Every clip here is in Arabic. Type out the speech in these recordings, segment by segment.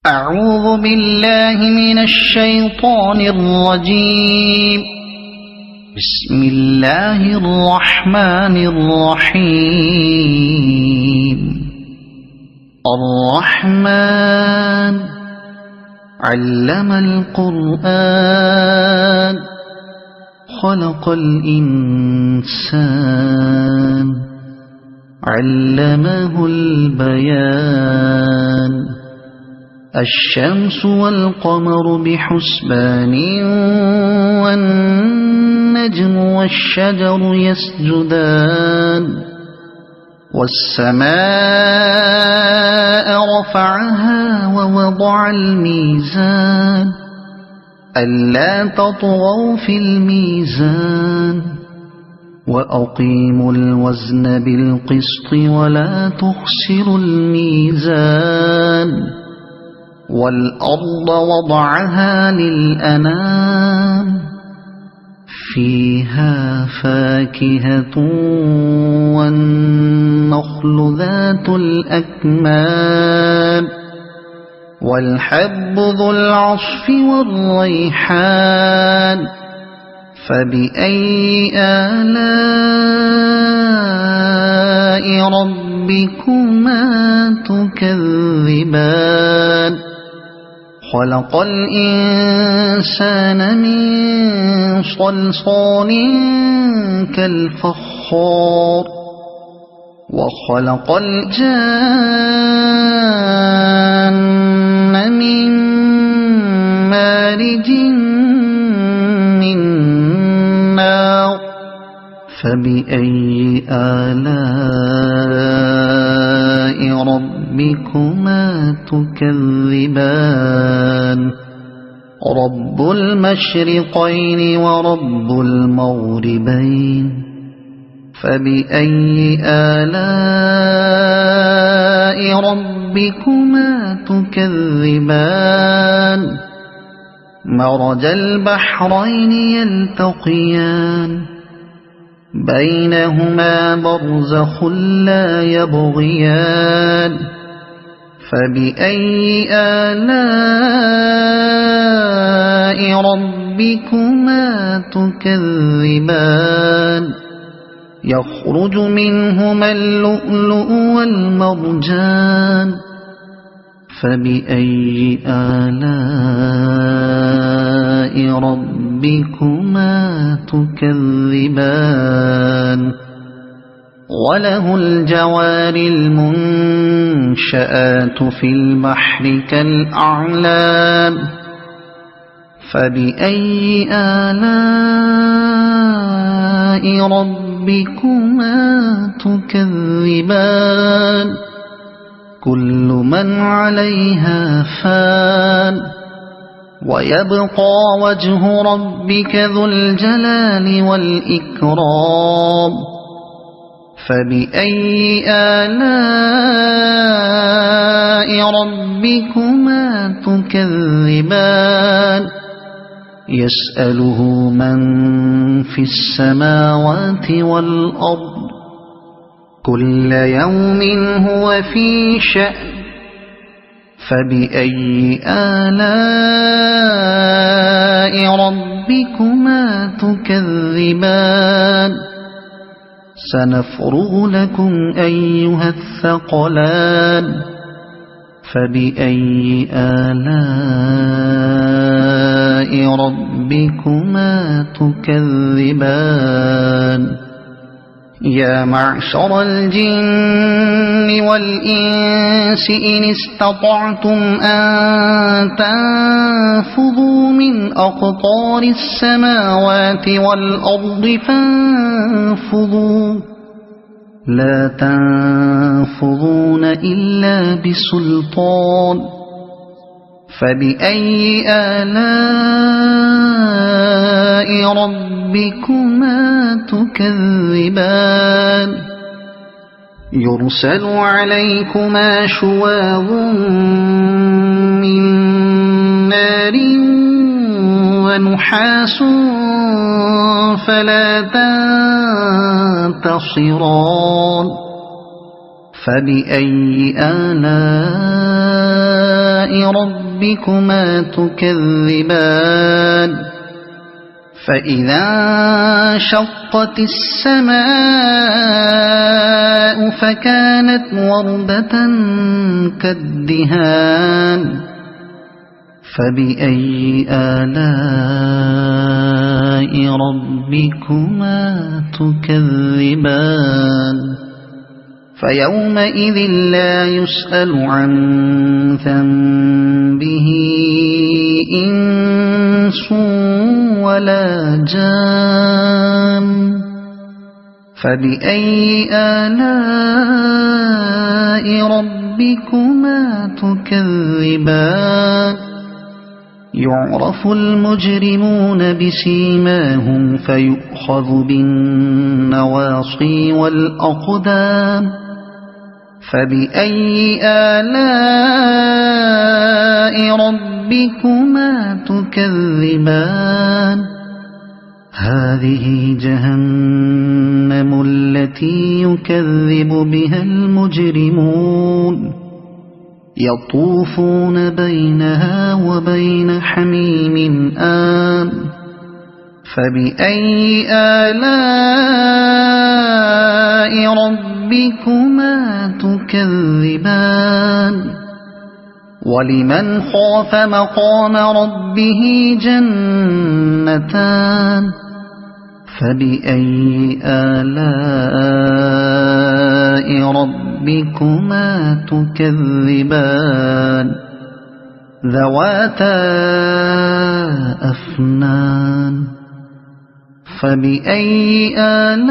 أعوذ بالله من الشيطان الرجيم. بسم الله الرحمن الرحيم. الرحمن علم القرآن خلق الإنسان علمه البيان. الشمس والقمر بحسبان والنجم والشجر يسجدان. والسماء رفعها ووضع الميزان ألا تطغوا في الميزان وأقيموا الوزن بالقسط ولا تخسروا الميزان. والأرض وضعها للأنام فيها فاكهة والنخل ذات الأكمام والحب ذو العصف والريحان. فبأي آلاء ربكما تكذبان. خلق الإنسان من صلصال كالفخار وخلق الجان من مارج من نار. فبأي آلاء ربكما تكذبان. رب المشرقين ورب المغربين. فبأي آلاء ربكما تكذبان. مرج البحرين يلتقيان بينهما برزخ لا يبغيان. فبأي آلاء ربكما تكذبان. يخرج منهما اللؤلؤ والمرجان. فبأي آلاء ربكما تكذبان. وله الجوار المنشآت في البحر كالأعلام. فبأي آلاء ربكما تكذبان. كل من عليها فان ويبقى وجه ربك ذو الجلال والإكرام. فبأي آلاء ربكما تكذبان. يسأله من في السماوات والأرض كل يوم هو في شأن. فبأي آلاء ربكما تكذبان. سنفرغ لكم أيها الثقلان. فبأي آلاء ربكما تكذبان. يا معشر الجن والإنس إن استطعتم أن تنفذوا من أقطار السماوات والأرض فانفذوا لا تنفذون إلا بسلطان. فبأي آلاء ربكما تكذبان. يرسل عليكما شواظ من نار ونحاس فلا تنتصران. فبأي آلاء ربكما تكذبان فإذا انشقت السماء فكانت وردة كالدهان فبأي آلاء ربكما تكذبان فيومئذ لا يسأل عن ذنبه إنس ولا جان فبأي آلاء ربكما تكذبان يعرف المجرمون بسيماهم فيؤخذ بالنواصي والأقدام فبأي آلاء ربكما تكذبان هذه جهنم التي يكذب بها المجرمون يطوفون بينها وبين حميم آن فبأي آلاء ربكما تكذبان ولمن خاف مقام ربه جنتان فبأي آلاء ربكما تكذبان ذواتا أفنان فبأي آلاء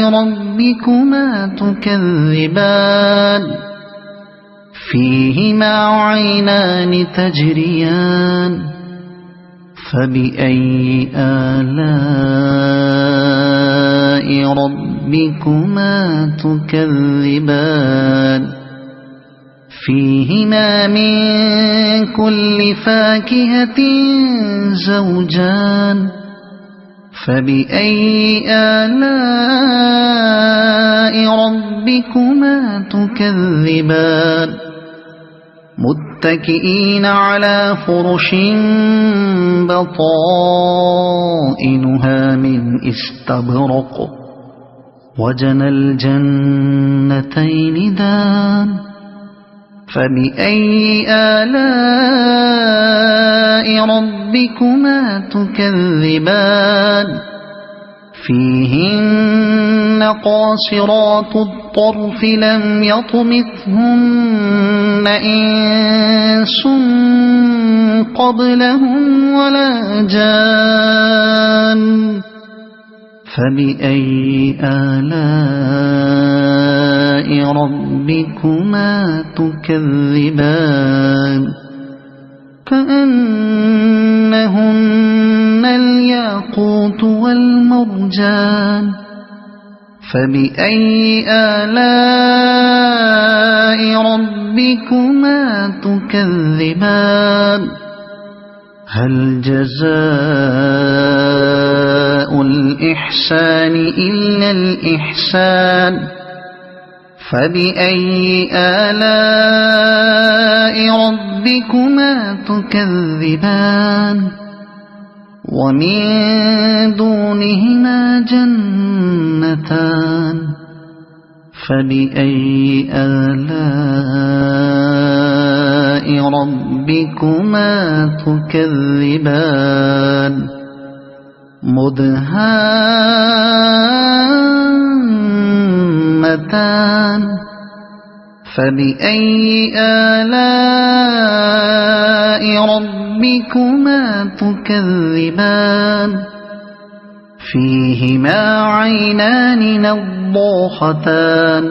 ربكما تكذبان فيهما عينان تجريان فبأي آلاء ربكما تكذبان فيهما من كل فاكهة زوجان فبأي آلاء ربكما تكذبان متكئين على فرش بطائنها من استبرق وجنى الجنتين دان فبأي آلاء ربكما تكذبان فيهن قاصرات الطرف لم يطمثهن إنس قبلهم ولا جان فبأي آلاء ربكما تكذبان كأنهن الياقوت والمرجان فبأي آلاء ربكما تكذبان هل جزاء الإحسان إلا الإحسان فبأي آلاء ربكما تكذبان ومن دونهما جنتان فبأي آلاء ربكما تكذبان مدهامتان فبأي آلاء ربكما تكذبان فيهما عينان نضاختان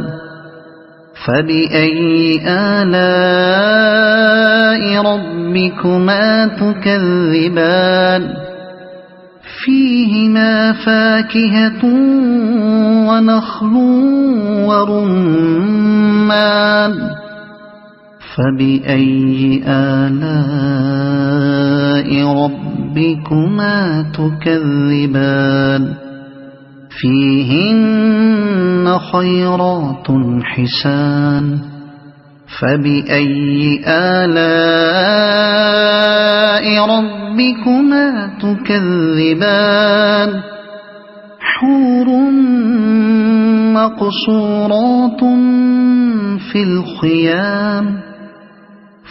فبأي آلاء ربكما تكذبان فيهما فاكهة ونخل ورمان فبأي آلاء ربكما تكذبان فيهن خيرات حسان فبأي آلاء ربكما تكذبان حور مقصورات في الخيام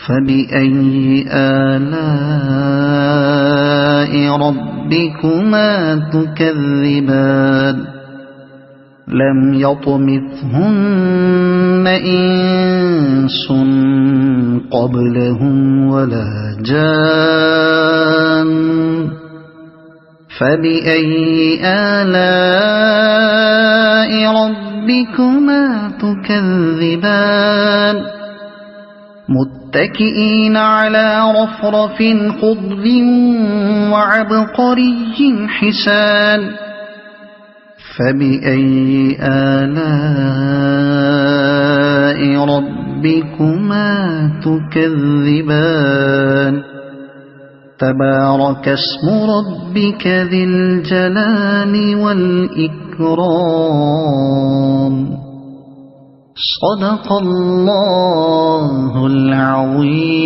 فبأي آلاء ربكما تكذبان لم يطمثهن إنس قبلهم ولا جان فبأي آلاء ربكما تكذبان متكئين على رفرف خضر وعبقري حسان فبأي آلاء ربكما تكذبان تبارك اسم ربك ذي الجلال والإكرام صدق الله العظيم.